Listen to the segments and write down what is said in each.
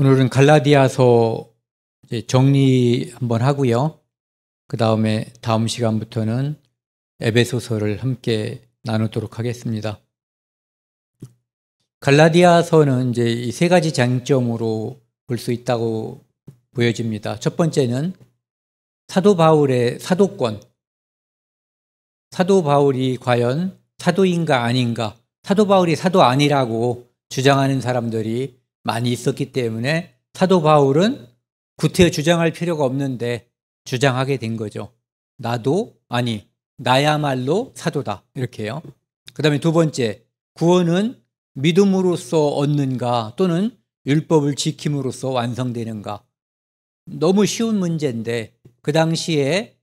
오늘은 갈라디아서 정리 한번 하고요. 그 다음에 다음 시간부터는 에베소서를 함께 나누도록 하겠습니다. 갈라디아서는 이제 이 세 가지 장점으로 볼 수 있다고 보여집니다. 첫 번째는 사도 바울의 사도권. 사도 바울이 과연 사도인가 아닌가? 사도 바울이 사도 아니라고 주장하는 사람들이 많이 있었기 때문에 사도 바울은 구태여 주장할 필요가 없는데 주장하게 된 거죠. 나야말로 사도다. 이렇게요. 그 다음에 두 번째, 구원은 믿음으로써 얻는가 또는 율법을 지킴으로써 완성되는가. 너무 쉬운 문제인데 그 당시에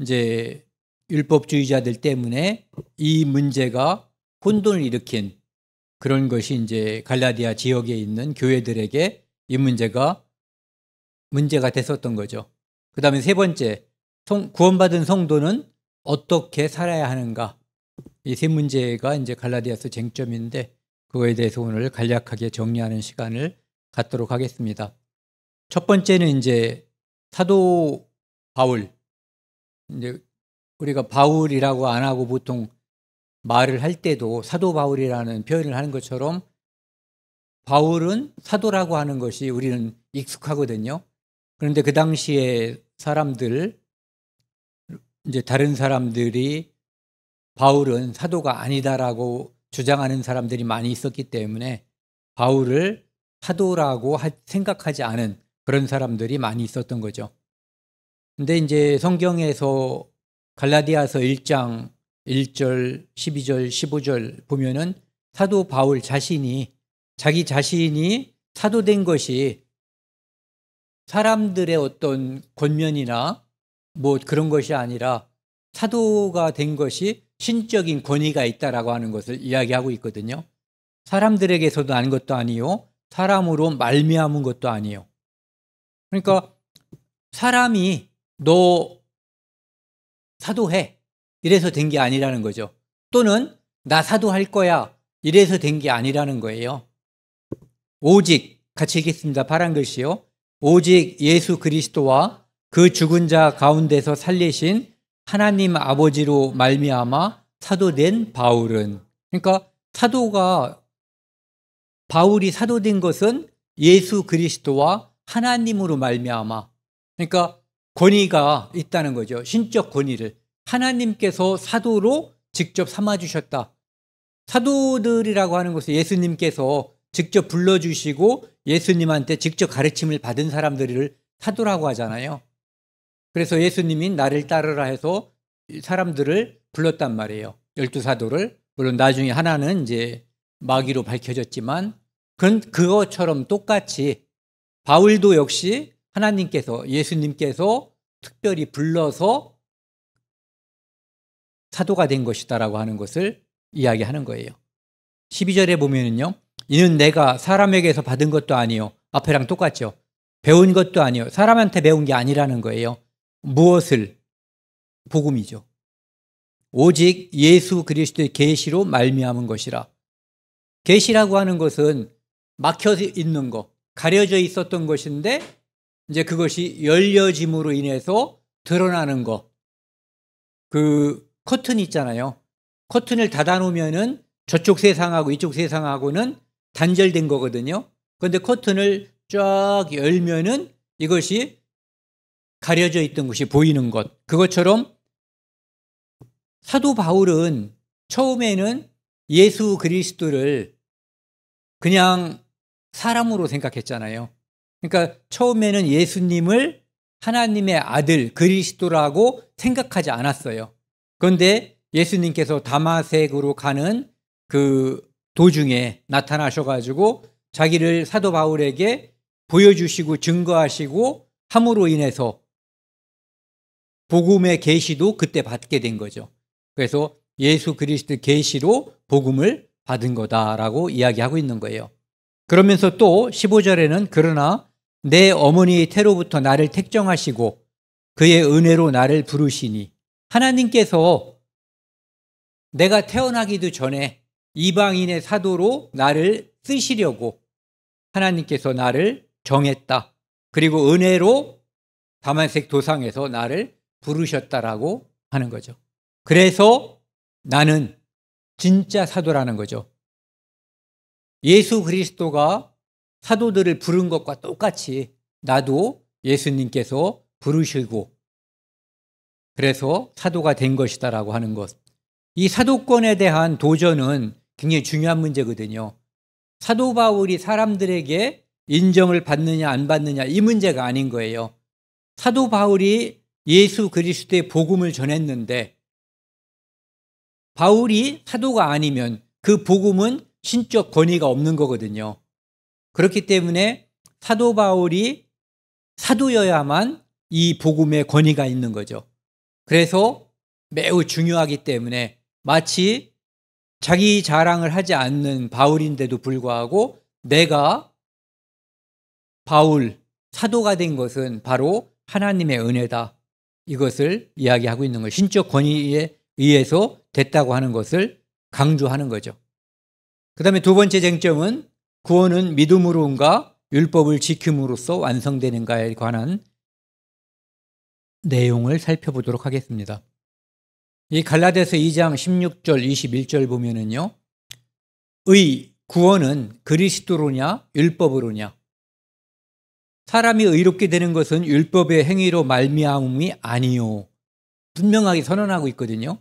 이제 율법주의자들 때문에 이 문제가 혼돈을 일으킨 그런 것이 이제 갈라디아 지역에 있는 교회들에게 이 문제가 됐었던 거죠. 그 다음에 세 번째, 구원받은 성도는 어떻게 살아야 하는가. 이 세 문제가 이제 갈라디아서 쟁점인데 그거에 대해서 오늘 간략하게 정리하는 시간을 갖도록 하겠습니다. 첫 번째는 이제 사도 바울. 이제 우리가 바울이라고 안 하고 보통 말을 할 때도 사도 바울이라는 표현을 하는 것처럼 바울은 사도라고 하는 것이 우리는 익숙하거든요. 그런데 그 당시에 사람들, 이제 다른 사람들이 바울은 사도가 아니다라고 주장하는 사람들이 많이 있었기 때문에 바울을 사도라고 생각하지 않은 그런 사람들이 많이 있었던 거죠. 근데 이제 성경에서 갈라디아서 1장 1절, 12절, 15절 보면은 사도 바울 자신이 자기 자신이 사도된 것이 사람들의 어떤 권면이나 뭐 그런 것이 아니라 사도가 된 것이 신적인 권위가 있다라고 하는 것을 이야기하고 있거든요. 사람들에게서도 난 것도 아니요, 사람으로 말미암은 것도 아니요. 그러니까 사람이 너 사도해 이래서 된 게 아니라는 거죠. 또는 나 사도할 거야 이래서 된 게 아니라는 거예요. 오직, 같이 읽겠습니다. 파란 글씨요. 오직 예수 그리스도와 그 죽은 자 가운데서 살리신 하나님 아버지로 말미암아 사도된 바울은, 그러니까 바울이 사도된 것은 예수 그리스도와 하나님으로 말미암아, 그러니까 권위가 있다는 거죠. 신적 권위를 하나님께서 사도로 직접 삼아주셨다. 사도들이라고 하는 것은 예수님께서 직접 불러주시고 예수님한테 직접 가르침을 받은 사람들을 사도라고 하잖아요. 그래서 예수님이 나를 따르라 해서 사람들을 불렀단 말이에요. 12사도를. 물론 나중에 하나는 이제 마귀로 밝혀졌지만 그것처럼 똑같이 바울도 역시 하나님께서, 예수님께서 특별히 불러서 사도가 된 것이다라고 하는 것을 이야기하는 거예요. 12절에 보면은요, 이는 내가 사람에게서 받은 것도 아니요, 앞에랑 똑같죠. 배운 것도 아니요, 사람한테 배운 게 아니라는 거예요. 무엇을? 복음이죠. 오직 예수 그리스도의 계시로 말미암은 것이라. 계시라고 하는 것은 막혀 있는 거, 가려져 있었던 것인데 이제 그것이 열려짐으로 인해서 드러나는 거. 그 커튼 있잖아요. 커튼을 닫아놓으면은 저쪽 세상하고 이쪽 세상하고는 단절된 거거든요. 그런데 커튼을 쫙 열면은 이것이 가려져 있던 것이 보이는 것. 그것처럼 사도 바울은 처음에는 예수 그리스도를 그냥 사람으로 생각했잖아요. 그러니까 처음에는 예수님을 하나님의 아들 그리스도라고 생각하지 않았어요. 그런데 예수님께서 다마색으로 가는 그 도중에 나타나셔가지고 자기를 사도 바울에게 보여주시고 증거하시고 함으로 인해서 복음의 계시도 그때 받게 된 거죠. 그래서 예수 그리스도의 계시로 복음을 받은 거다라고 이야기하고 있는 거예요. 그러면서 또 15절에는 그러나 내 어머니의 태로부터 나를 택정하시고 그의 은혜로 나를 부르시니, 하나님께서 내가 태어나기도 전에 이방인의 사도로 나를 쓰시려고 하나님께서 나를 정했다. 그리고 은혜로 다만색 도상에서 나를 부르셨다라고 하는 거죠. 그래서 나는 진짜 사도라는 거죠. 예수 그리스도가 사도들을 부른 것과 똑같이 나도 예수님께서 부르시고 그래서 사도가 된 것이다라고 하는 것. 이 사도권에 대한 도전은 굉장히 중요한 문제거든요. 사도 바울이 사람들에게 인정을 받느냐 안 받느냐 이 문제가 아닌 거예요. 사도 바울이 예수 그리스도의 복음을 전했는데 바울이 사도가 아니면 그 복음은 신적 권위가 없는 거거든요. 그렇기 때문에 사도 바울이 사도여야만 이 복음의 권위가 있는 거죠. 그래서 매우 중요하기 때문에 마치 자기 자랑을 하지 않는 바울인데도 불구하고 내가 바울 사도가 된 것은 바로 하나님의 은혜다. 이것을 이야기하고 있는 거예요. 신적 권위에 의해서 됐다고 하는 것을 강조하는 거죠. 그 다음에 두 번째 쟁점은 구원은 믿음으로인가 율법을 지킴으로써 완성되는가에 관한 내용을 살펴보도록 하겠습니다. 이 갈라디아서 2장 16절 21절 보면은요. 구원은 그리스도로냐 율법으로냐. 사람이 의롭게 되는 것은 율법의 행위로 말미암음이 아니요. 분명하게 선언하고 있거든요.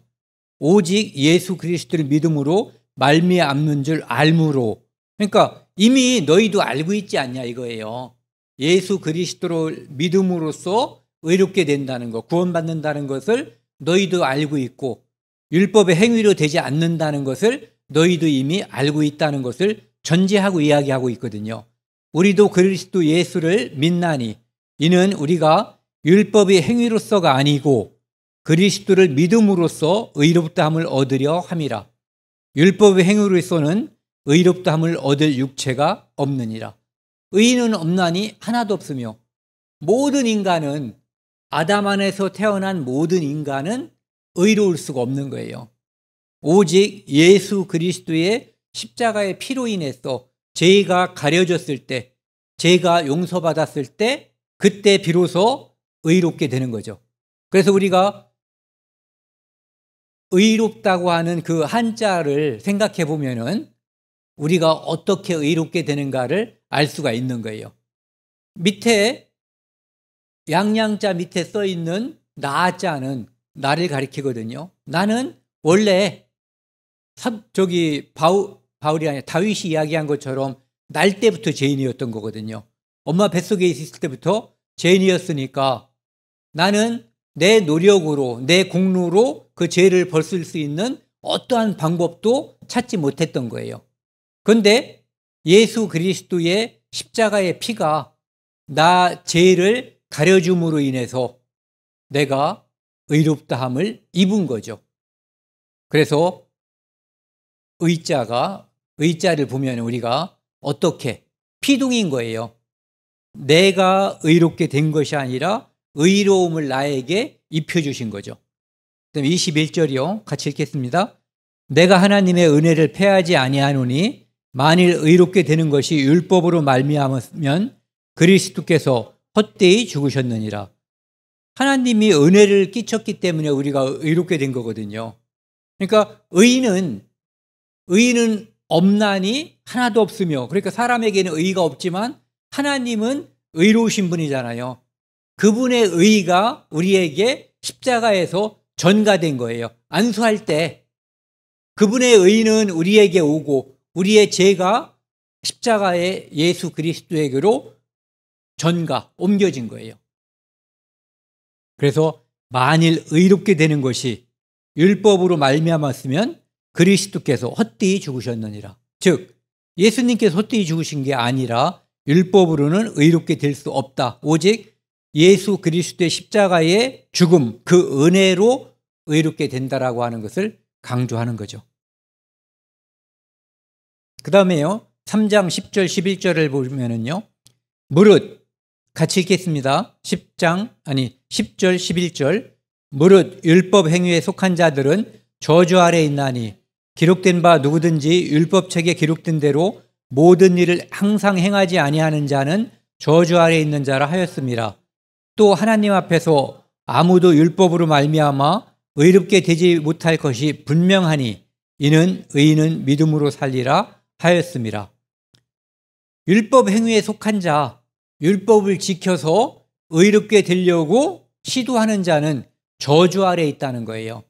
오직 예수 그리스도를 믿음으로 말미암는 줄 알므로. 그러니까 이미 너희도 알고 있지 않냐 이거예요. 예수 그리스도를 믿음으로써 의롭게 된다는 것, 구원받는다는 것을 너희도 알고 있고 율법의 행위로 되지 않는다는 것을 너희도 이미 알고 있다는 것을 전제하고 이야기하고 있거든요. 우리도 그리스도 예수를 믿나니 이는 우리가 율법의 행위로서가 아니고 그리스도를 믿음으로써 의롭다함을 얻으려 함이라. 율법의 행위로서는 의롭다함을 얻을 육체가 없느니라. 의인은 없나니 하나도 없으며 모든 인간은 아담 안에서 태어난 모든 인간은 의로울 수가 없는 거예요. 오직 예수 그리스도의 십자가의 피로 인해서 죄가 가려졌을 때, 죄가 용서받았을 때 그때 비로소 의롭게 되는 거죠. 그래서 우리가 의롭다고 하는 그 한자를 생각해 보면은 우리가 어떻게 의롭게 되는가를 알 수가 있는 거예요. 밑에 양양자 밑에 써 있는 나자는 나를 가리키거든요. 나는 원래 바울이 아니라 다윗이 이야기한 것처럼 날 때부터 죄인이었던 거거든요. 엄마 뱃속에 있을 때부터 죄인이었으니까 나는 내 노력으로 내 공로로 그 죄를 벗을 수 있는 어떠한 방법도 찾지 못했던 거예요. 그런데 예수 그리스도의 십자가의 피가 나 죄를 가려줌으로 인해서 내가 의롭다함을 입은 거죠. 그래서 의자를 보면 우리가 어떻게 피둥인 거예요. 내가 의롭게 된 것이 아니라 의로움을 나에게 입혀주신 거죠. 그다음 21절이요. 같이 읽겠습니다. 내가 하나님의 은혜를 패하지 아니하노니 만일 의롭게 되는 것이 율법으로 말미암으면 그리스도께서 헛되이 죽으셨느니라. 하나님이 은혜를 끼쳤기 때문에 우리가 의롭게 된 거거든요. 그러니까 의인은 없나니 하나도 없으며, 그러니까 사람에게는 의의가 없지만 하나님은 의로우신 분이잖아요. 그분의 의의가 우리에게 십자가에서 전가된 거예요. 안수할 때 그분의 의의는 우리에게 오고 우리의 죄가 십자가의 예수 그리스도에게로 옮겨진 거예요. 그래서 만일 의롭게 되는 것이 율법으로 말미암았으면 그리스도께서 헛되이 죽으셨느니라. 즉 예수님께서 헛되이 죽으신 게 아니라 율법으로는 의롭게 될 수 없다. 오직 예수 그리스도의 십자가의 죽음, 그 은혜로 의롭게 된다라고 하는 것을 강조하는 거죠. 그 다음에요. 3장 10절 11절을 보면은요. 무릇 같이 읽겠습니다. 10절 11절 무릇 율법 행위에 속한 자들은 저주 아래 있나니 기록된 바 누구든지 율법책에 기록된 대로 모든 일을 항상 행하지 아니하는 자는 저주 아래 있는 자라 하였습니다. 또 하나님 앞에서 아무도 율법으로 말미암아 의롭게 되지 못할 것이 분명하니 이는 의인은 믿음으로 살리라 하였습니다. 율법 행위에 속한 자, 율법을 지켜서 의롭게 되려고 시도하는 자는 저주 아래에 있다는 거예요.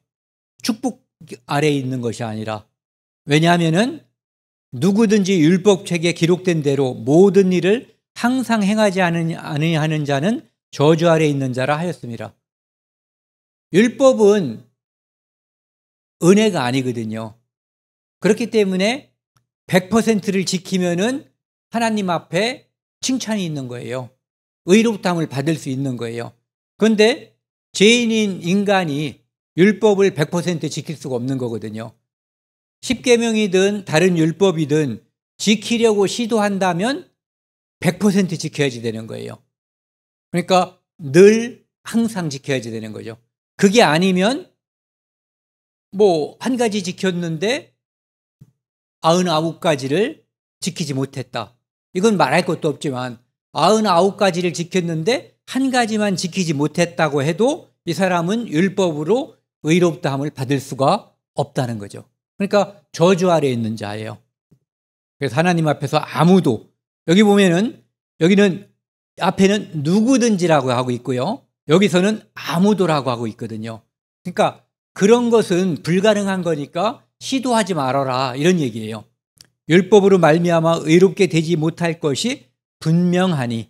축복 아래에 있는 것이 아니라. 왜냐하면은 누구든지 율법책에 기록된 대로 모든 일을 항상 행하지 아니하는 자는 저주 아래에 있는 자라 하였습니다. 율법은 은혜가 아니거든요. 그렇기 때문에 100%를 지키면은 하나님 앞에 칭찬이 있는 거예요. 의롭다함을 받을 수 있는 거예요. 그런데 죄인인 인간이 율법을 100% 지킬 수가 없는 거거든요. 10계명이든 다른 율법이든 지키려고 시도한다면 100% 지켜야지 되는 거예요. 그러니까 늘 항상 지켜야지 되는 거죠. 그게 아니면 뭐 한 가지 지켰는데 99가지를 지키지 못했다. 이건 말할 것도 없지만 99가지를 지켰는데 한 가지만 지키지 못했다고 해도 이 사람은 율법으로 의롭다함을 받을 수가 없다는 거죠. 그러니까 저주 아래에 있는 자예요. 그래서 하나님 앞에서 아무도, 여기 보면은 여기는 앞에는 누구든지라고 하고 있고요. 여기서는 아무도라고 하고 있거든요. 그러니까 그런 것은 불가능한 거니까 시도하지 말아라 이런 얘기예요. 율법으로 말미암아 의롭게 되지 못할 것이 분명하니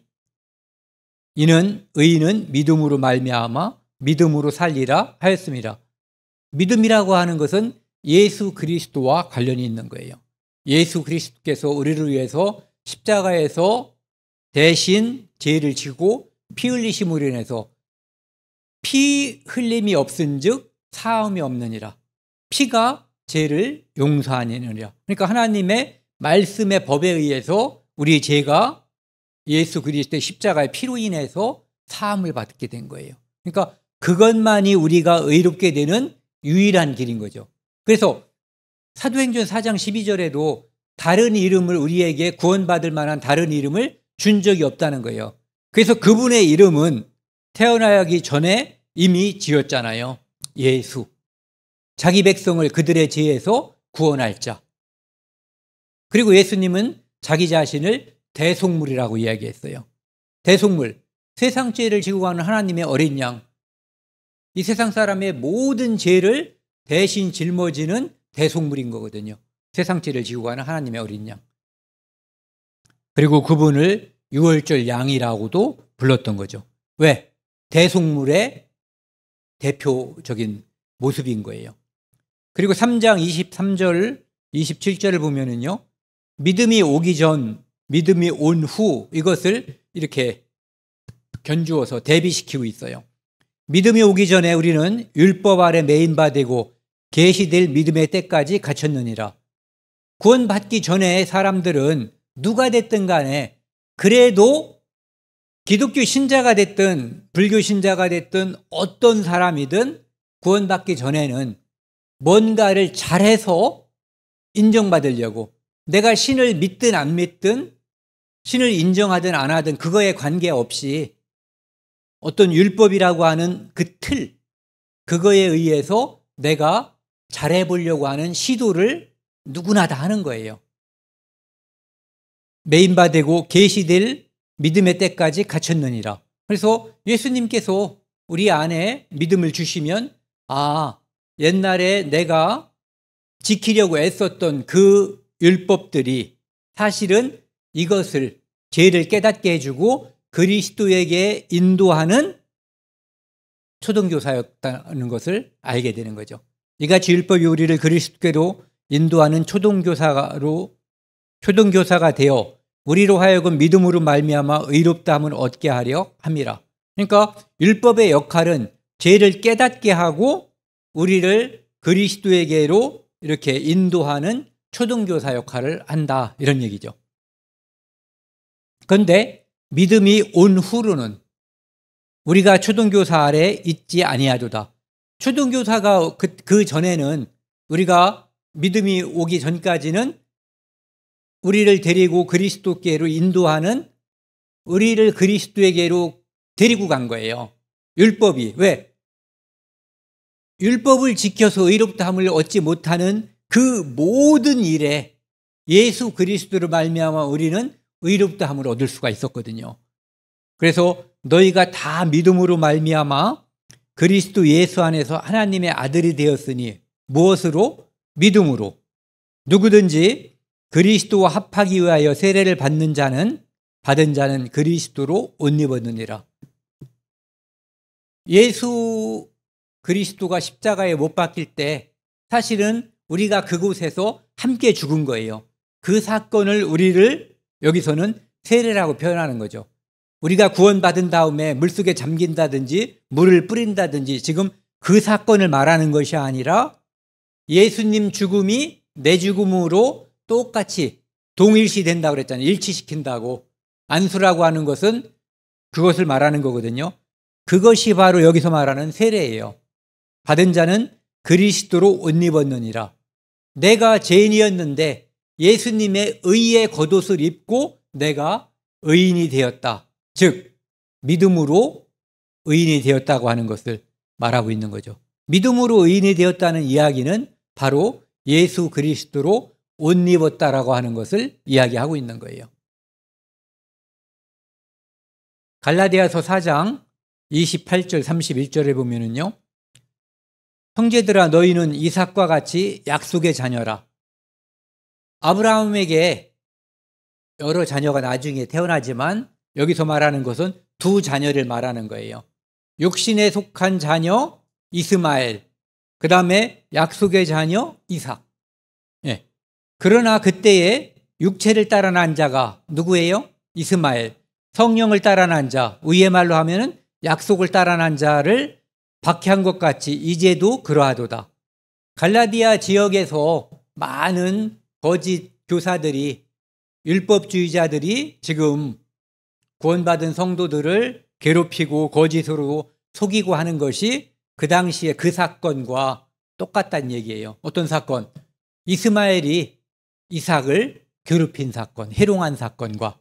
이는 의인은 믿음으로 말미암아 믿음으로 살리라 하였습니다. 믿음이라고 하는 것은 예수 그리스도와 관련이 있는 거예요. 예수 그리스도께서 우리를 위해서 십자가에서 대신 죄를 지고 피 흘리심으로 인해서 피 흘림이 없은즉 사함이 없느니라. 피가 죄를 용서하느니라. 그러니까 하나님의 말씀의 법에 의해서 우리 죄가 예수 그리스도의 십자가의 피로 인해서 사함을 받게 된 거예요. 그러니까 그것만이 우리가 의롭게 되는 유일한 길인 거죠. 그래서 사도행전 4장 12절에도 다른 이름을 우리에게 구원받을 만한 다른 이름을 준 적이 없다는 거예요. 그래서 그분의 이름은 태어나기 전에 이미 지었잖아요. 예수. 자기 백성을 그들의 죄에서 구원할 자. 그리고 예수님은 자기 자신을 대속물이라고 이야기했어요. 대속물, 세상 죄를 지고 가는 하나님의 어린 양. 이 세상 사람의 모든 죄를 대신 짊어지는 대속물인 거거든요. 세상 죄를 지고 가는 하나님의 어린 양. 그리고 그분을 유월절 양이라고도 불렀던 거죠. 왜? 대속물의 대표적인 모습인 거예요. 그리고 3장 23절, 27절을 보면은요, 믿음이 오기 전, 믿음이 온 후 이것을 이렇게 견주어서 대비시키고 있어요. 믿음이 오기 전에 우리는 율법 아래 매인 바 되고 계시될 믿음의 때까지 갇혔느니라. 구원받기 전에 사람들은 누가 됐든 간에 그래도 기독교 신자가 됐든 불교 신자가 됐든 어떤 사람이든 구원받기 전에는 뭔가를 잘해서 인정받으려고, 내가 신을 믿든 안 믿든 신을 인정하든 안 하든 그거에 관계없이 어떤 율법이라고 하는 그 틀, 그거에 의해서 내가 잘해보려고 하는 시도를 누구나 다 하는 거예요. 매인바되고 계시될 믿음의 때까지 갇혔느니라. 그래서 예수님께서 우리 안에 믿음을 주시면, 아, 옛날에 내가 지키려고 애썼던 그 율법들이 사실은 이것을, 죄를 깨닫게 해주고 그리스도에게 인도하는 초등교사였다는 것을 알게 되는 거죠. 이같이 율법이 우리를 그리스도께로 인도하는 초등교사가 되어 우리로 하여금 믿음으로 말미암아 의롭다함을 얻게 하려 함이라. 그러니까 율법의 역할은 죄를 깨닫게 하고 우리를 그리스도에게로 이렇게 인도하는 초등교사 역할을 한다, 이런 얘기죠. 그런데 믿음이 온 후로는 우리가 초등교사 아래 있지 아니하도다. 초등교사가 그 전에는, 우리가 믿음이 오기 전까지는 우리를 데리고 그리스도께로 인도하는 우리를 그리스도에게로 데리고 간 거예요. 율법이. 왜? 율법을 지켜서 의롭다함을 얻지 못하는 그 모든 일에 예수 그리스도를 말미암아 우리는 의롭다함을 얻을 수가 있었거든요. 그래서 너희가 다 믿음으로 말미암아 그리스도 예수 안에서 하나님의 아들이 되었으니 무엇으로? 믿음으로. 누구든지 그리스도와 합하기 위하여 세례를 받은 자는 그리스도로 옷 입었느니라. 예수 그리스도가 십자가에 못 박힐 때 사실은 우리가 그곳에서 함께 죽은 거예요. 그 사건을 우리를 여기서는 세례라고 표현하는 거죠. 우리가 구원받은 다음에 물속에 잠긴다든지 물을 뿌린다든지 지금 그 사건을 말하는 것이 아니라 예수님 죽음이 내 죽음으로 똑같이 동일시 된다고 그랬잖아요. 일치시킨다고. 안수라고 하는 것은 그것을 말하는 거거든요. 그것이 바로 여기서 말하는 세례예요. 받은 자는 그리스도로 옷 입었느니라. 내가 죄인이었는데 예수님의 의의 겉옷을 입고 내가 의인이 되었다. 즉 믿음으로 의인이 되었다고 하는 것을 말하고 있는 거죠. 믿음으로 의인이 되었다는 이야기는 바로 예수 그리스도로 옷 입었다라고 하는 것을 이야기하고 있는 거예요. 갈라디아서 4장 28절 31절에 보면은요. 형제들아 너희는 이삭과 같이 약속의 자녀라. 아브라함에게 여러 자녀가 나중에 태어나지만 여기서 말하는 것은 두 자녀를 말하는 거예요. 육신에 속한 자녀 이스마엘, 그 다음에 약속의 자녀 이삭. 예. 그러나 그때에 육체를 따라 난 자가 누구예요? 이스마엘. 성령을 따라 난 자, 우리의 말로 하면은 약속을 따라 난 자를 박해한 것 같이 이제도 그러하도다. 갈라디아 지역에서 많은 거짓 교사들이, 율법주의자들이 지금 구원받은 성도들을 괴롭히고 거짓으로 속이고 하는 것이 그 당시에 그 사건과 똑같다는 얘기예요. 어떤 사건? 이스마엘이 이삭을 괴롭힌 사건, 해롱한 사건과.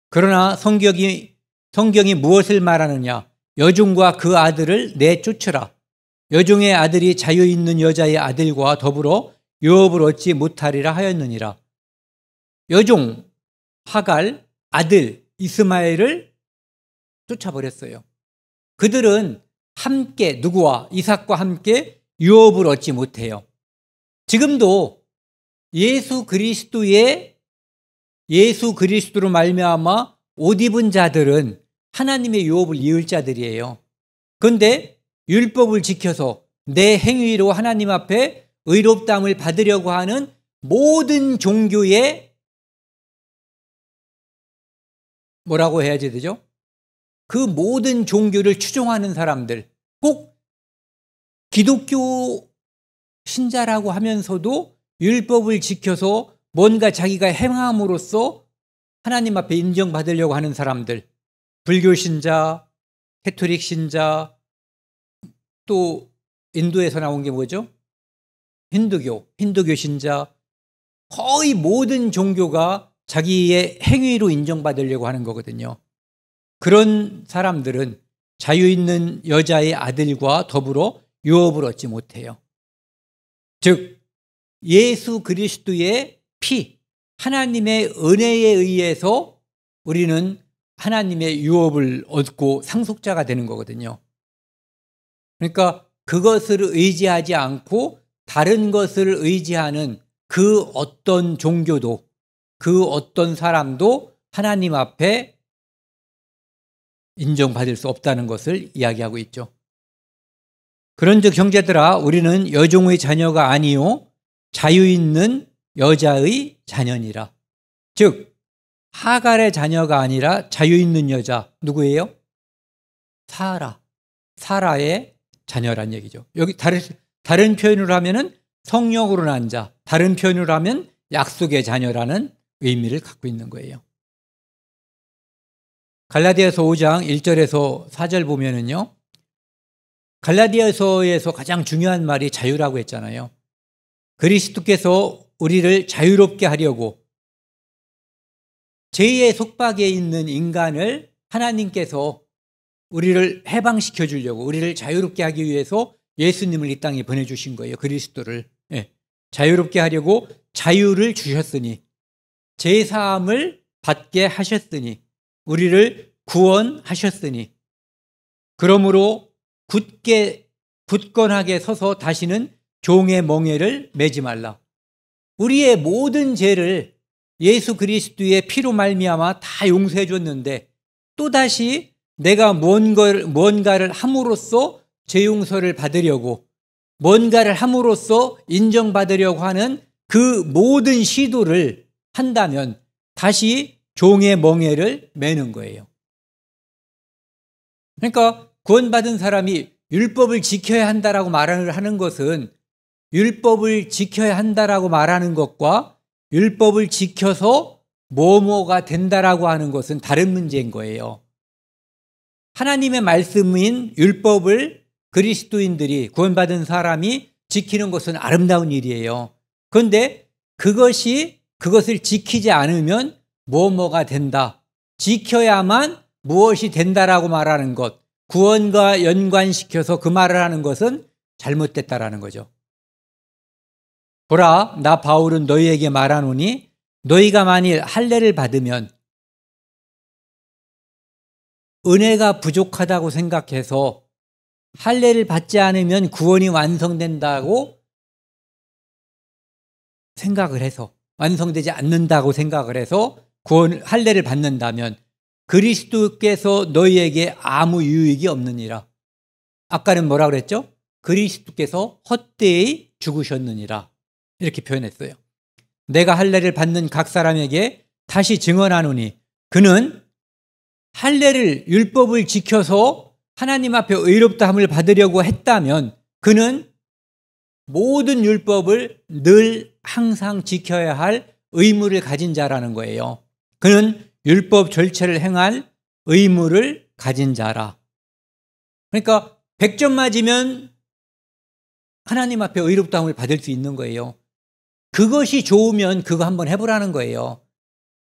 그러나 성경이 무엇을 말하느냐? 여종과 그 아들을 내쫓으라. 여종의 아들이 자유 있는 여자의 아들과 더불어 유업을 얻지 못하리라 하였느니라. 여종, 하갈, 아들, 이스마엘을 쫓아버렸어요. 그들은 함께 누구와? 이삭과 함께 유업을 얻지 못해요. 지금도 예수 그리스도로 말미암아 옷 입은 자들은 하나님의 유업을 이을 자들이에요. 그런데 율법을 지켜서 내 행위로 하나님 앞에 의롭다함을 받으려고 하는 모든 종교의 뭐라고 해야 되죠? 그 모든 종교를 추종하는 사람들, 꼭 기독교 신자라고 하면서도 율법을 지켜서 뭔가 자기가 행함으로써 하나님 앞에 인정받으려고 하는 사람들, 불교 신자, 캐토릭 신자, 또 인도에서 나온 게 뭐죠? 힌두교 신자, 거의 모든 종교가 자기의 행위로 인정받으려고 하는 거거든요. 그런 사람들은 자유 있는 여자의 아들과 더불어 유업을 얻지 못해요. 즉 예수 그리스도의 피, 하나님의 은혜에 의해서 우리는 하나님의 유업을 얻고 상속자가 되는 거거든요. 그러니까 그것을 의지하지 않고 다른 것을 의지하는 그 어떤 종교도, 그 어떤 사람도 하나님 앞에 인정받을 수 없다는 것을 이야기하고 있죠. 그런즉 형제들아 우리는 여종의 자녀가 아니요 자유 있는 여자의 자녀니라. 즉 하갈의 자녀가 아니라 자유 있는 여자, 누구예요? 사라의 자녀란 얘기죠. 여기 다른 표현으로 하면은 성령으로 난 자, 다른 표현으로 하면 약속의 자녀라는 의미를 갖고 있는 거예요. 갈라디아서 5장 1절에서 4절 보면은요. 갈라디아서에서 가장 중요한 말이 자유라고 했잖아요. 그리스도께서 우리를 자유롭게 하려고 죄의 속박에 있는 인간을 하나님께서 우리를 해방시켜 주려고, 우리를 자유롭게 하기 위해서 예수님을 이 땅에 보내주신 거예요. 그리스도를. 예. 자유롭게 하려고 자유를 주셨으니, 죄사함을 받게 하셨으니, 우리를 구원하셨으니, 그러므로 굳건하게 서서 다시는 종의 멍에를 매지 말라. 우리의 모든 죄를 예수 그리스도의 피로 말미암아 다 용서해 줬는데, 또다시 내가 뭔가를 함으로써 죄 용서를 받으려고, 뭔가를 함으로써 인정받으려고 하는 그 모든 시도를 한다면 다시 종의 멍에를 매는 거예요. 그러니까 구원받은 사람이 율법을 지켜야 한다라고 말을 하는 것은, 율법을 지켜야 한다라고 말하는 것과 율법을 지켜서 뭐뭐가 된다라고 하는 것은 다른 문제인 거예요. 하나님의 말씀인 율법을 그리스도인들이, 구원받은 사람이 지키는 것은 아름다운 일이에요. 그런데 그것을 지키지 않으면 뭐뭐가 된다, 지켜야만 무엇이 된다라고 말하는 것, 구원과 연관시켜서 그 말을 하는 것은 잘못됐다라는 거죠. 보라, 나 바울은 너희에게 말하노니 너희가 만일 할례를 받으면 은혜가 부족하다고 생각해서 할례를 받지 않으면 구원이 완성된다고 생각을 해서, 완성되지 않는다고 생각을 해서 할례를 받는다면 그리스도께서 너희에게 아무 유익이 없느니라. 아까는 뭐라 그랬죠? 그리스도께서 헛되이 죽으셨느니라. 이렇게 표현했어요. 내가 할례를 받는 각 사람에게 다시 증언하노니 그는 할례를, 율법을 지켜서 하나님 앞에 의롭다함을 받으려고 했다면 그는 모든 율법을 늘 항상 지켜야 할 의무를 가진 자라는 거예요. 그는 율법 절차를 행할 의무를 가진 자라. 그러니까 100점 맞으면 하나님 앞에 의롭다함을 받을 수 있는 거예요. 그것이 좋으면 그거 한번 해보라는 거예요.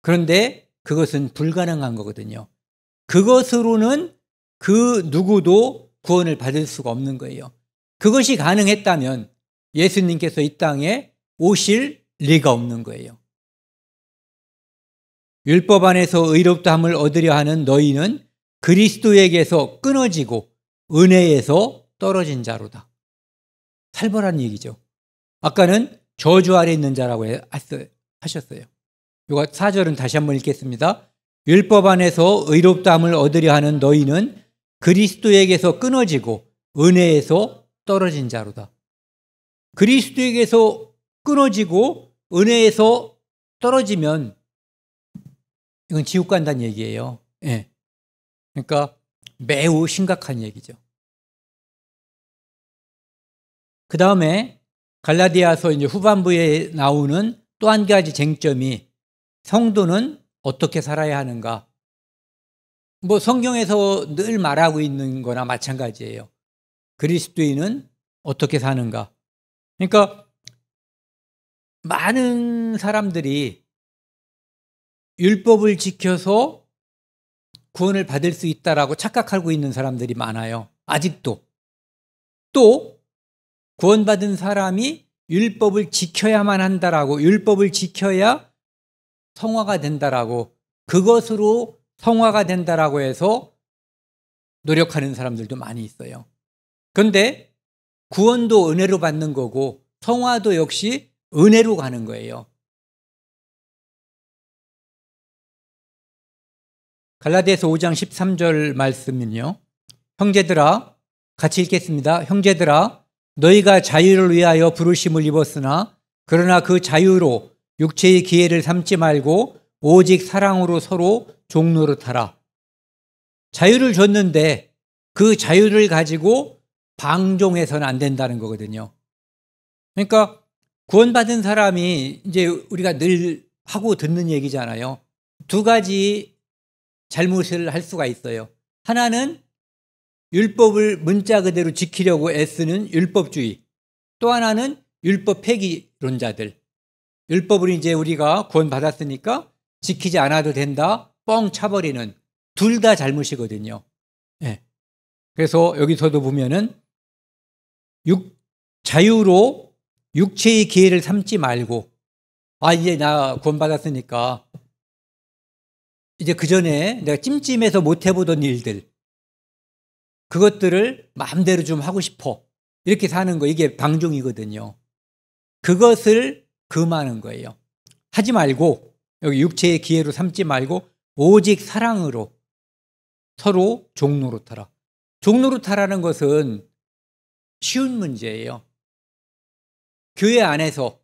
그런데 그것은 불가능한 거거든요. 그것으로는 그 누구도 구원을 받을 수가 없는 거예요. 그것이 가능했다면 예수님께서 이 땅에 오실 리가 없는 거예요. 율법 안에서 의롭다함을 얻으려 하는 너희는 그리스도에게서 끊어지고 은혜에서 떨어진 자로다. 살벌한 얘기죠. 아까는 저주 아래 있는 자라고 하셨어요. 이거 4절은 다시 한번 읽겠습니다. 율법 안에서 의롭다함을 얻으려 하는 너희는 그리스도에게서 끊어지고 은혜에서 떨어진 자로다. 그리스도에게서 끊어지고 은혜에서 떨어지면 이건 지옥 간다는 얘기예요. 예. 그러니까 매우 심각한 얘기죠. 그 다음에 갈라디아서 이제 후반부에 나오는 또 한 가지 쟁점이 성도는 어떻게 살아야 하는가. 뭐 성경에서 늘 말하고 있는 거나 마찬가지예요. 그리스도인은 어떻게 사는가. 그러니까 많은 사람들이 율법을 지켜서 구원을 받을 수 있다라고 착각하고 있는 사람들이 많아요. 아직도. 또 구원받은 사람이 율법을 지켜야만 한다라고, 율법을 지켜야 성화가 된다라고, 그것으로 성화가 된다라고 해서 노력하는 사람들도 많이 있어요. 그런데 구원도 은혜로 받는 거고 성화도 역시 은혜로 가는 거예요. 갈라디아서 5장 13절 말씀은요. 형제들아, 같이 읽겠습니다. 형제들아, 너희가 자유를 위하여 부르심을 입었으나 그러나 그 자유로 육체의 기회를 삼지 말고 오직 사랑으로 서로 종노릇하라. 자유를 줬는데 그 자유를 가지고 방종해서는 안 된다는 거거든요. 그러니까 구원받은 사람이 이제 우리가 늘 하고 듣는 얘기잖아요. 두 가지 잘못을 할 수가 있어요. 하나는 율법을 문자 그대로 지키려고 애쓰는 율법주의. 또 하나는 율법 폐기론자들. 율법을 이제 우리가 구원받았으니까 지키지 않아도 된다, 뻥 차버리는, 둘 다 잘못이거든요. 예. 그래서 여기서도 보면은 자유로 육체의 기회를 삼지 말고, 이제 나 구원받았으니까 이제 그 전에 내가 찜찜해서 못 해보던 일들, 그것들을 마음대로 좀 하고 싶어, 이렇게 사는 거, 이게 방종이거든요. 그것을 금하는 거예요. 하지 말고, 여기 육체의 기회로 삼지 말고 오직 사랑으로 서로 종노릇하라. 종노릇하라는 것은 쉬운 문제예요. 교회 안에서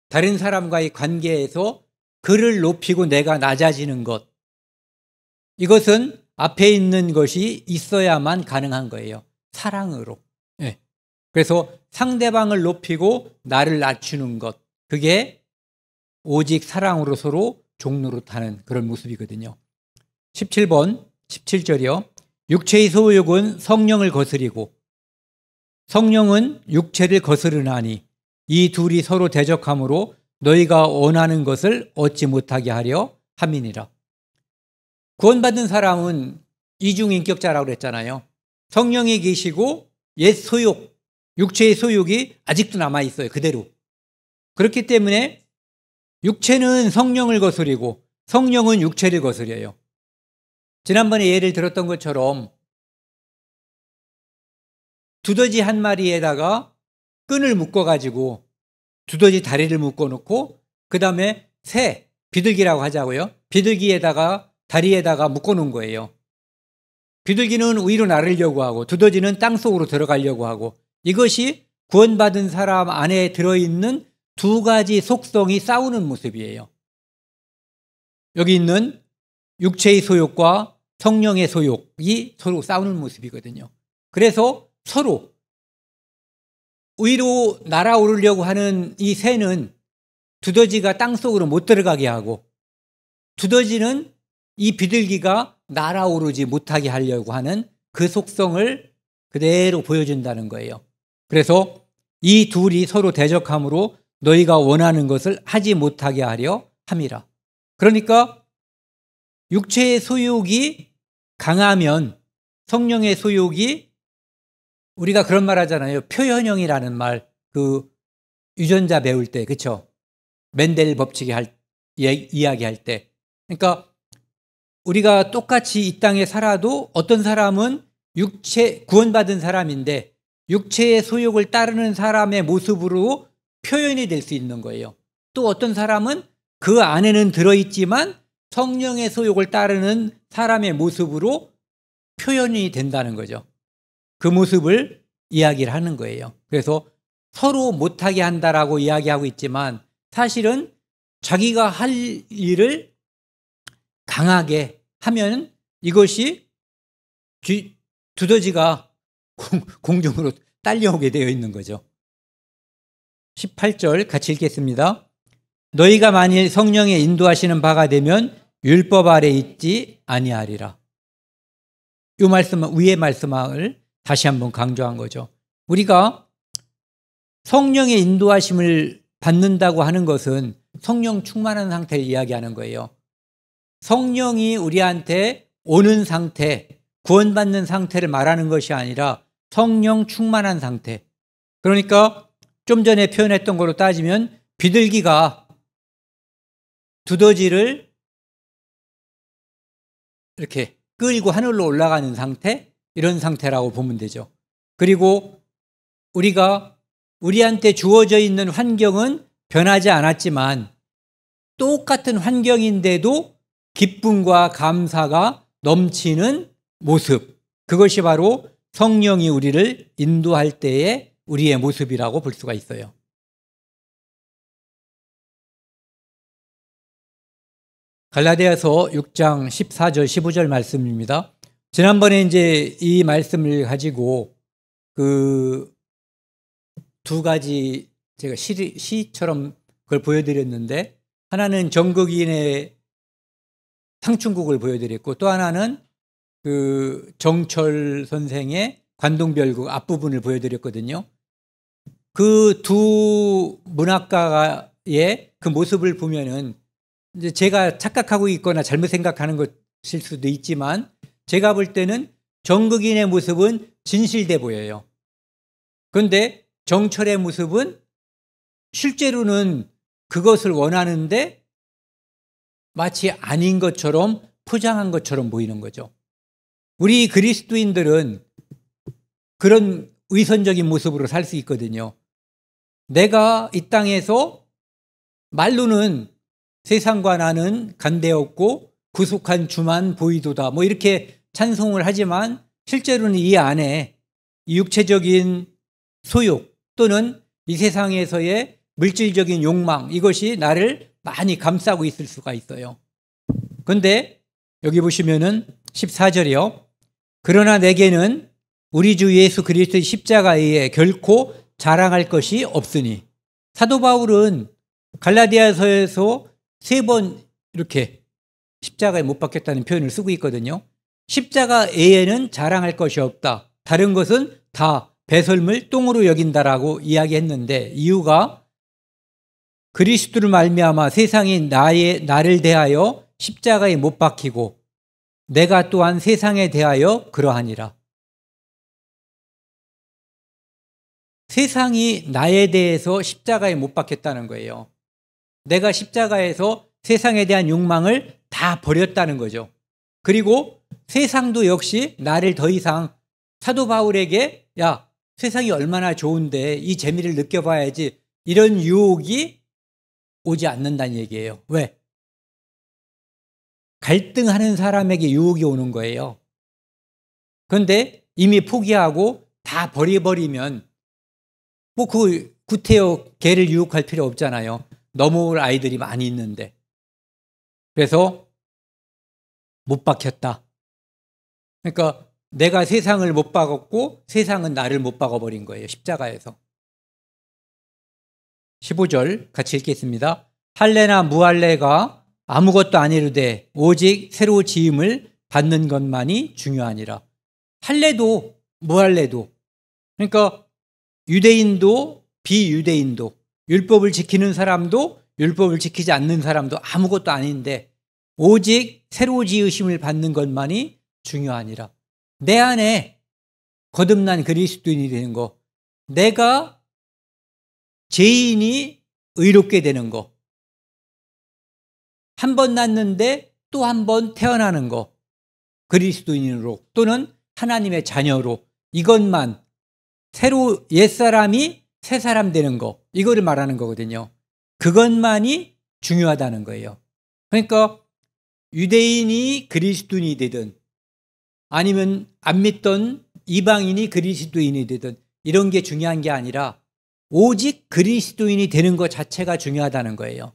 다른 사람과의 관계에서 그를 높이고 내가 낮아지는 것, 이것은 앞에 있는 것이 있어야만 가능한 거예요. 사랑으로. 네. 그래서 상대방을 높이고 나를 낮추는 것, 그게 오직 사랑으로 서로 종노릇하는 그런 모습이거든요. 17번, 17절이요. 육체의 소욕은 성령을 거스리고 성령은 육체를 거스르나니 이 둘이 서로 대적함으로 너희가 원하는 것을 얻지 못하게 하려 함이니라. 구원받은 사람은 이중인격자라고 그랬잖아요. 성령이 계시고 옛 소욕, 육체의 소욕이 아직도 남아있어요. 그대로. 그렇기 때문에 육체는 성령을 거스리고 성령은 육체를 거스려요. 지난번에 예를 들었던 것처럼 두더지 한 마리에다가 끈을 묶어가지고 두더지 다리를 묶어놓고 그 다음에 새, 비둘기라고 하자고요. 비둘기에다가 다리에다가 묶어놓은 거예요. 비둘기는 위로 나르려고 하고 두더지는 땅속으로 들어가려고 하고, 이것이 구원받은 사람 안에 들어있는 두 가지 속성이 싸우는 모습이에요. 여기 있는 육체의 소욕과 성령의 소욕이 서로 싸우는 모습이거든요. 그래서 서로 위로 날아오르려고 하는 이 새는 두더지가 땅속으로 못 들어가게 하고, 두더지는 이 비둘기가 날아오르지 못하게 하려고 하는 그 속성을 그대로 보여준다는 거예요. 그래서 이 둘이 서로 대적함으로 너희가 원하는 것을 하지 못하게 하려 함이라. 그러니까 육체의 소욕이 강하면 성령의 소욕이, 우리가 그런 말 하잖아요. 표현형이라는 말, 그 유전자 배울 때, 그렇죠? 멘델 법칙 이야기할 때. 그러니까 우리가 똑같이 이 땅에 살아도 어떤 사람은 구원받은 사람인데 육체의 소욕을 따르는 사람의 모습으로 표현이 될 수 있는 거예요. 또 어떤 사람은 그 안에는 들어있지만 성령의 소욕을 따르는 사람의 모습으로 표현이 된다는 거죠. 그 모습을 이야기를 하는 거예요. 그래서 서로 못하게 한다라고 이야기하고 있지만 사실은 자기가 할 일을 강하게 하면 이것이 두더지가 공중으로 딸려오게 되어 있는 거죠. 18절 같이 읽겠습니다. 너희가 만일 성령의 인도하시는 바가 되면 율법 아래 있지 아니하리라. 이 말씀, 위의 말씀을 다시 한번 강조한 거죠. 우리가 성령의 인도하심을 받는다고 하는 것은 성령 충만한 상태를 이야기하는 거예요. 성령이 우리한테 오는 상태, 구원받는 상태를 말하는 것이 아니라 성령 충만한 상태. 그러니까 좀 전에 표현했던 걸로 따지면 비둘기가 두더지를 이렇게 끌고 하늘로 올라가는 상태, 이런 상태라고 보면 되죠. 그리고 우리한테 주어져 있는 환경은 변하지 않았지만 똑같은 환경인데도 기쁨과 감사가 넘치는 모습, 그것이 바로 성령이 우리를 인도할 때의 우리의 모습이라고 볼 수가 있어요. 갈라디아서 6장 14절 15절 말씀입니다. 지난번에 이제 이 말씀을 가지고 그 두 가지 제가 시처럼 그걸 보여드렸는데, 하나는 정극인의 상충곡을 보여드렸고 또 하나는 그 정철 선생의 관동별곡 앞부분을 보여드렸거든요. 그 두 문학가의 그 모습을 보면은 이제 제가 착각하고 있거나 잘못 생각하는 것일 수도 있지만 제가 볼 때는 정극인의 모습은 진실돼 보여요. 그런데 정철의 모습은 실제로는 그것을 원하는데 마치 아닌 것처럼 포장한 것처럼 보이는 거죠. 우리 그리스도인들은 그런 위선적인 모습으로 살 수 있거든요. 내가 이 땅에서 말로는 세상과 나는 간대없고 구속한 주만 보이도다 뭐 이렇게 찬송을 하지만 실제로는 이 안에 육체적인 소욕 또는 이 세상에서의 물질적인 욕망 이것이 나를 많이 감싸고 있을 수가 있어요. 그런데 여기 보시면은 14절이요. 그러나 내게는 우리 주 예수 그리스도의 십자가에 결코 자랑할 것이 없으니. 사도 바울은 갈라디아서에서 3번 이렇게 십자가에 못 박혔다는 표현을 쓰고 있거든요. 십자가 외에는 자랑할 것이 없다. 다른 것은 다 배설물 똥으로 여긴다라고 이야기했는데 이유가 그리스도를 말미암아 세상이 나를 대하여 십자가에 못 박히고 내가 또한 세상에 대하여 그러하니라. 세상이 나에 대해서 십자가에 못 박혔다는 거예요. 내가 십자가에서 세상에 대한 욕망을 다 버렸다는 거죠. 그리고 세상도 역시 나를 더 이상 사도 바울에게 야, 세상이 얼마나 좋은데 이 재미를 느껴봐야지 이런 유혹이 오지 않는다는 얘기예요. 왜? 갈등하는 사람에게 유혹이 오는 거예요. 그런데 이미 포기하고 다 버려버리면 뭐 그 구태여 개를 유혹할 필요 없잖아요. 넘어올 아이들이 많이 있는데. 그래서 못 박혔다. 그러니까 내가 세상을 못 박았고 세상은 나를 못 박아버린 거예요. 십자가에서. 15절 같이 읽겠습니다. 할례나 무할례가 아무것도 아니르되 오직 새로 지음을 받는 것만이 중요하니라. 할례도 무할례도 그러니까 유대인도 비유대인도 율법을 지키는 사람도 율법을 지키지 않는 사람도 아무것도 아닌데 오직 새로 지으심을 받는 것만이 중요하니라. 내 안에 거듭난 그리스도인이 되는 거, 내가 죄인이 의롭게 되는 거, 한 번 낳는데 또 한 번 태어나는 거, 그리스도인으로 또는 하나님의 자녀로 이것만 새로 옛사람이 새사람 되는 거 이거를 말하는 거거든요. 그것만이 중요하다는 거예요. 그러니까 유대인이 그리스도인이 되든 아니면 안 믿던 이방인이 그리스도인이 되든 이런 게 중요한 게 아니라 오직 그리스도인이 되는 것 자체가 중요하다는 거예요.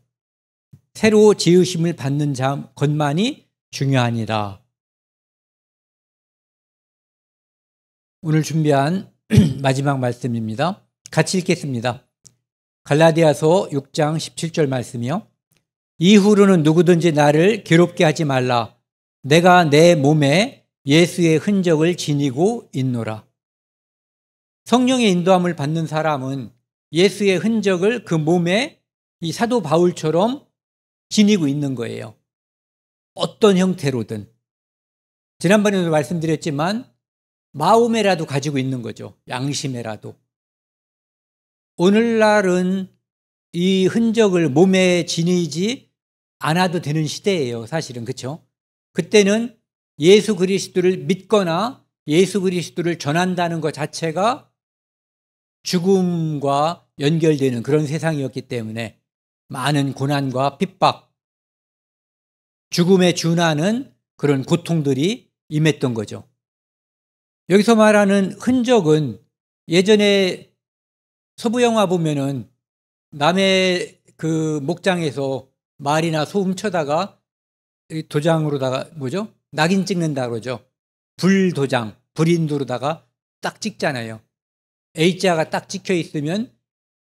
새로 지으심을 받는 것만이 중요하니라. 오늘 준비한 마지막 말씀입니다. 같이 읽겠습니다. 갈라디아서 6장 17절 말씀이요. 이후로는 누구든지 나를 괴롭게 하지 말라. 내가 내 몸에 예수의 흔적을 지니고 있노라. 성령의 인도함을 받는 사람은 예수의 흔적을 그 몸에 이 사도 바울처럼 지니고 있는 거예요. 어떤 형태로든. 지난번에도 말씀드렸지만 마음에라도 가지고 있는 거죠. 양심에라도. 오늘날은 이 흔적을 몸에 지니지 않아도 되는 시대예요. 사실은. 그렇죠? 그때는 예수 그리스도를 믿거나 예수 그리스도를 전한다는 것 자체가 죽음과 연결되는 그런 세상이었기 때문에 많은 고난과 핍박, 죽음에 준하는 그런 고통들이 임했던 거죠. 여기서 말하는 흔적은 예전에 서부 영화 보면은 남의 그 목장에서 말이나 소 훔쳐다가 도장으로다가 뭐죠? 낙인 찍는다 그러죠. 불도장, 불인도로다가 딱 찍잖아요. A자가 딱 찍혀 있으면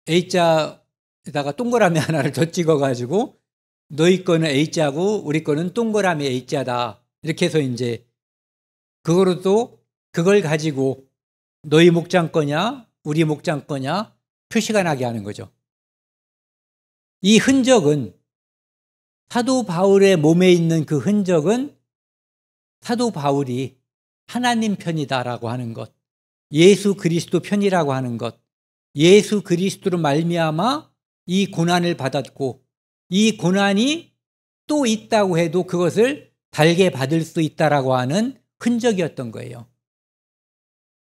A자에다가 동그라미 하나를 더 찍어가지고 너희 거는 A자고 우리 거는 동그라미 A자다. 이렇게 해서 이제 그거로도 그걸 가지고 너희 목장 거냐 우리 목장 거냐 표시가 나게 하는 거죠. 이 흔적은 사도 바울의 몸에 있는 그 흔적은 사도 바울이 하나님 편이다라고 하는 것, 예수 그리스도 편이라고 하는 것, 예수 그리스도로 말미암아 이 고난을 받았고 이 고난이 또 있다고 해도 그것을 달게 받을 수 있다라고 하는 흔적이었던 거예요.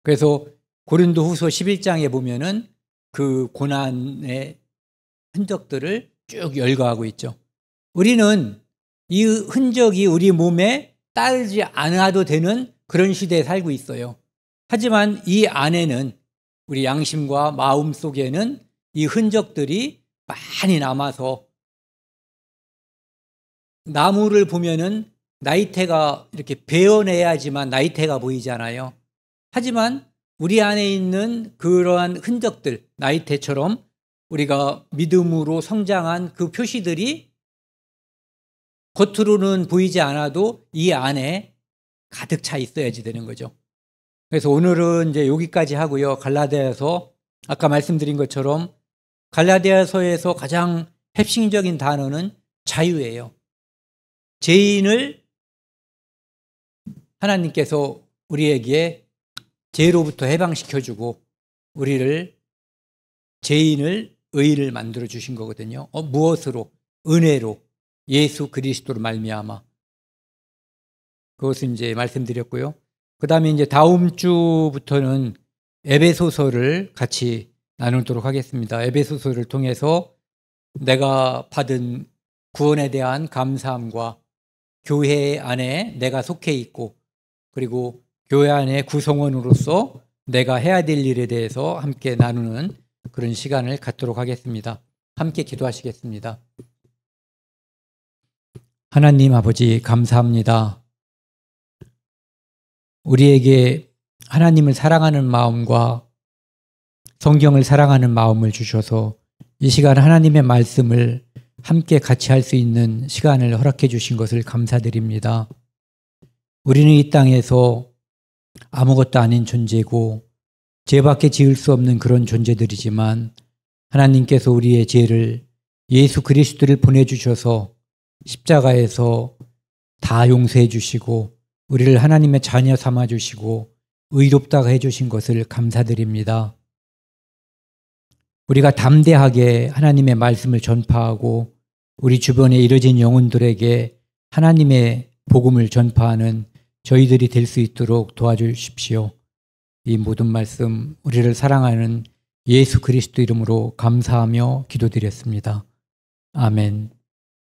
그래서 고린도후서 11장에 보면은 그 고난의 흔적들을 쭉 열거하고 있죠. 우리는 이 흔적이 우리 몸에 따르지 않아도 되는 그런 시대에 살고 있어요. 하지만 이 안에는 우리 양심과 마음 속에는 이 흔적들이 많이 남아서 나무를 보면은 나이테가 이렇게 베어내야지만 나이테가 보이잖아요. 하지만 우리 안에 있는 그러한 흔적들, 나이테처럼 우리가 믿음으로 성장한 그 표시들이 겉으로는 보이지 않아도 이 안에 가득 차 있어야지 되는 거죠. 그래서 오늘은 이제 여기까지 하고요. 갈라디아서 아까 말씀드린 것처럼 갈라디아서에서 가장 핵심적인 단어는 자유예요. 죄인을 하나님께서 우리에게 죄로부터 해방시켜주고 우리를 죄인을 의를 만들어 주신 거거든요. 무엇으로? 은혜로, 예수 그리스도로 말미암아. 그것은 이제 말씀드렸고요. 그 다음에 이제 다음 주부터는 에베소서를 같이 나누도록 하겠습니다. 에베소서를 통해서 내가 받은 구원에 대한 감사함과 교회 안에 내가 속해 있고 그리고 교회 안에 구성원으로서 내가 해야 될 일에 대해서 함께 나누는 그런 시간을 갖도록 하겠습니다. 함께 기도하시겠습니다. 하나님 아버지 감사합니다. 우리에게 하나님을 사랑하는 마음과 성경을 사랑하는 마음을 주셔서 이 시간 하나님의 말씀을 함께 같이 할 수 있는 시간을 허락해 주신 것을 감사드립니다. 우리는 이 땅에서 아무것도 아닌 존재고 죄밖에 지을 수 없는 그런 존재들이지만 하나님께서 우리의 죄를 예수 그리스도를 보내주셔서 십자가에서 다 용서해 주시고 우리를 하나님의 자녀 삼아 주시고 의롭다고 해주신 것을 감사드립니다. 우리가 담대하게 하나님의 말씀을 전파하고 우리 주변에 이뤄진 영혼들에게 하나님의 복음을 전파하는 저희들이 될 수 있도록 도와주십시오. 이 모든 말씀 우리를 사랑하는 예수 그리스도 이름으로 감사하며 기도드렸습니다. 아멘.